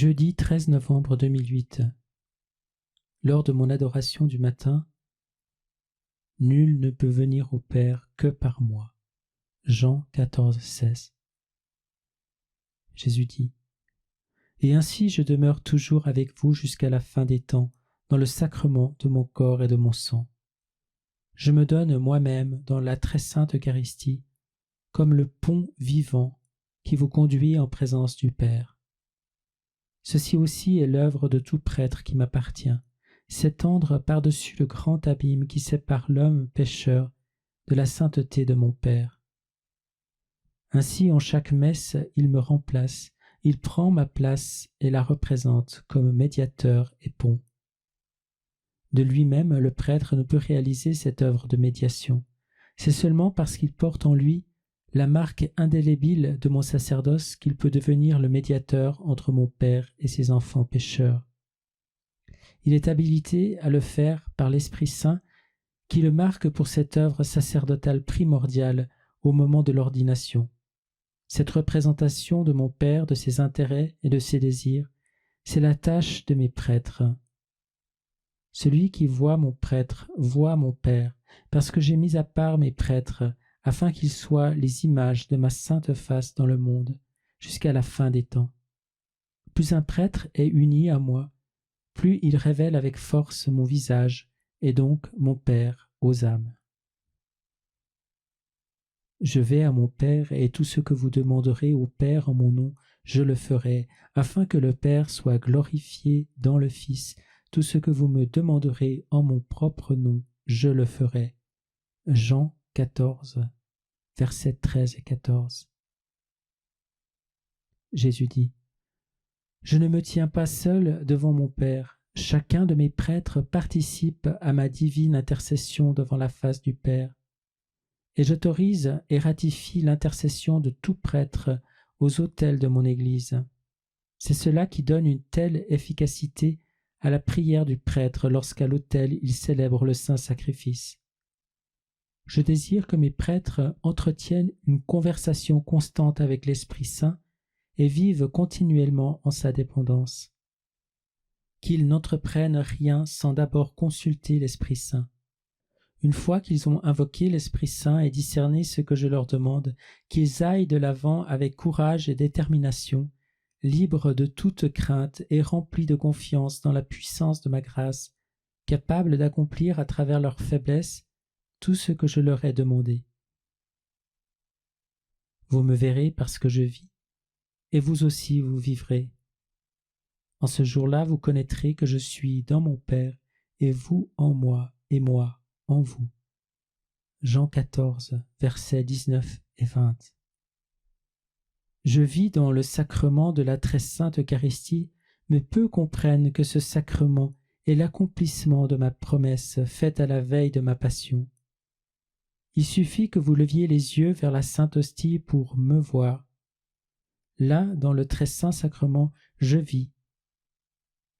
Jeudi 13 novembre 2008. Lors de mon adoration du matin, « Nul ne peut venir au Père que par moi. » Jean 14, 16. Jésus dit : « Et ainsi je demeure toujours avec vous jusqu'à la fin des temps, dans le sacrement de mon corps et de mon sang. Je me donne moi-même dans la très sainte Eucharistie, comme le pont vivant qui vous conduit en présence du Père. Ceci aussi est l'œuvre de tout prêtre qui m'appartient, s'étendre par-dessus le grand abîme qui sépare l'homme pécheur de la sainteté de mon Père. Ainsi, en chaque messe, il me remplace, il prend ma place et la représente comme médiateur et pont. De lui-même, le prêtre ne peut réaliser cette œuvre de médiation. C'est seulement parce qu'il porte en lui la marque indélébile de mon sacerdoce qu'il peut devenir le médiateur entre mon Père et ses enfants pécheurs. Il est habilité à le faire par l'Esprit Saint qui le marque pour cette œuvre sacerdotale primordiale au moment de l'ordination. Cette représentation de mon Père, de ses intérêts et de ses désirs, c'est la tâche de mes prêtres. Celui qui voit mon prêtre voit mon Père, parce que j'ai mis à part mes prêtres afin qu'ils soient les images de ma sainte face dans le monde, jusqu'à la fin des temps. Plus un prêtre est uni à moi, plus il révèle avec force mon visage, et donc mon Père aux âmes. Je vais à mon Père, et tout ce que vous demanderez au Père en mon nom, je le ferai, afin que le Père soit glorifié dans le Fils. Tout ce que vous me demanderez en mon propre nom, je le ferai. Jean 14, versets 13 et 14. Jésus dit : Je ne me tiens pas seul devant mon Père. Chacun de mes prêtres participe à ma divine intercession devant la face du Père. Et j'autorise et ratifie l'intercession de tout prêtre aux autels de mon Église. C'est cela qui donne une telle efficacité à la prière du prêtre lorsqu'à l'autel il célèbre le saint sacrifice. Je désire que mes prêtres entretiennent une conversation constante avec l'Esprit Saint et vivent continuellement en sa dépendance. Qu'ils n'entreprennent rien sans d'abord consulter l'Esprit Saint. Une fois qu'ils ont invoqué l'Esprit Saint et discerné ce que je leur demande, qu'ils aillent de l'avant avec courage et détermination, libres de toute crainte et remplis de confiance dans la puissance de ma grâce, capables d'accomplir à travers leur faiblesse tout ce que je leur ai demandé. Vous me verrez parce que je vis, et vous aussi vous vivrez. En ce jour-là, vous connaîtrez que je suis dans mon Père, et vous en moi, et moi en vous. Jean 14, versets 19 et 20. Je vis dans le sacrement de la très sainte Eucharistie, mais peu comprennent que ce sacrement est l'accomplissement de ma promesse faite à la veille de ma passion. Il suffit que vous leviez les yeux vers la sainte hostie pour me voir. Là, dans le très saint sacrement, je vis.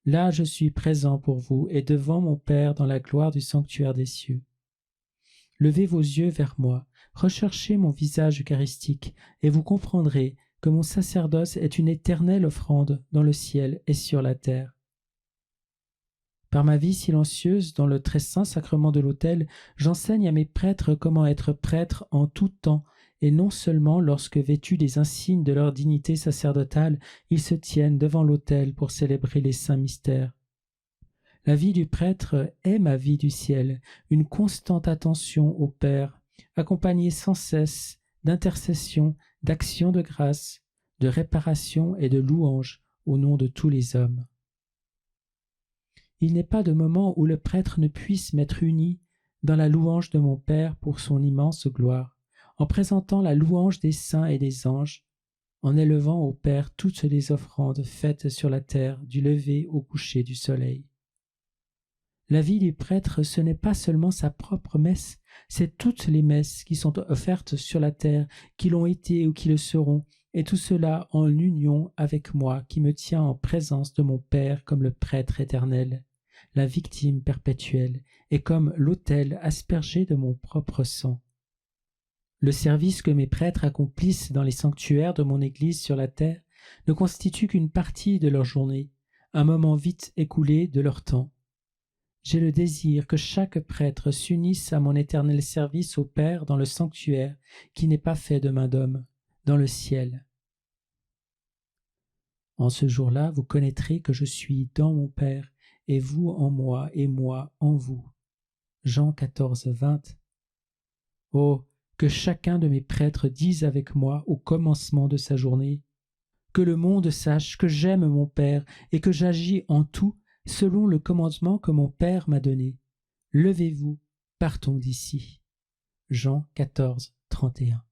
Là, je suis présent pour vous et devant mon Père dans la gloire du sanctuaire des cieux. Levez vos yeux vers moi, recherchez mon visage eucharistique, et vous comprendrez que mon sacerdoce est une éternelle offrande dans le ciel et sur la terre. Par ma vie silencieuse dans le très saint sacrement de l'autel, j'enseigne à mes prêtres comment être prêtres en tout temps, et non seulement lorsque, vêtus des insignes de leur dignité sacerdotale, ils se tiennent devant l'autel pour célébrer les saints mystères. La vie du prêtre est ma vie du ciel, une constante attention au Père, accompagnée sans cesse d'intercession, d'action de grâce, de réparation et de louange au nom de tous les hommes. Il n'est pas de moment où le prêtre ne puisse m'être uni dans la louange de mon Père pour son immense gloire, en présentant la louange des saints et des anges, en élevant au Père toutes les offrandes faites sur la terre du lever au coucher du soleil. La vie du prêtre, ce n'est pas seulement sa propre messe, c'est toutes les messes qui sont offertes sur la terre, qui l'ont été ou qui le seront, et tout cela en union avec moi qui me tiens en présence de mon Père comme le prêtre éternel, la victime perpétuelle, et comme l'autel aspergé de mon propre sang. Le service que mes prêtres accomplissent dans les sanctuaires de mon Église sur la terre ne constitue qu'une partie de leur journée, un moment vite écoulé de leur temps. J'ai le désir que chaque prêtre s'unisse à mon éternel service au Père dans le sanctuaire qui n'est pas fait de main d'homme, dans le ciel. En ce jour-là, vous connaîtrez que je suis dans mon Père, et vous en moi, et moi en vous. Jean 14, 20. Oh, que chacun de mes prêtres dise avec moi au commencement de sa journée: que le monde sache que j'aime mon Père et que j'agis en tout selon le commandement que mon Père m'a donné. Levez-vous, partons d'ici. Jean 14, 31.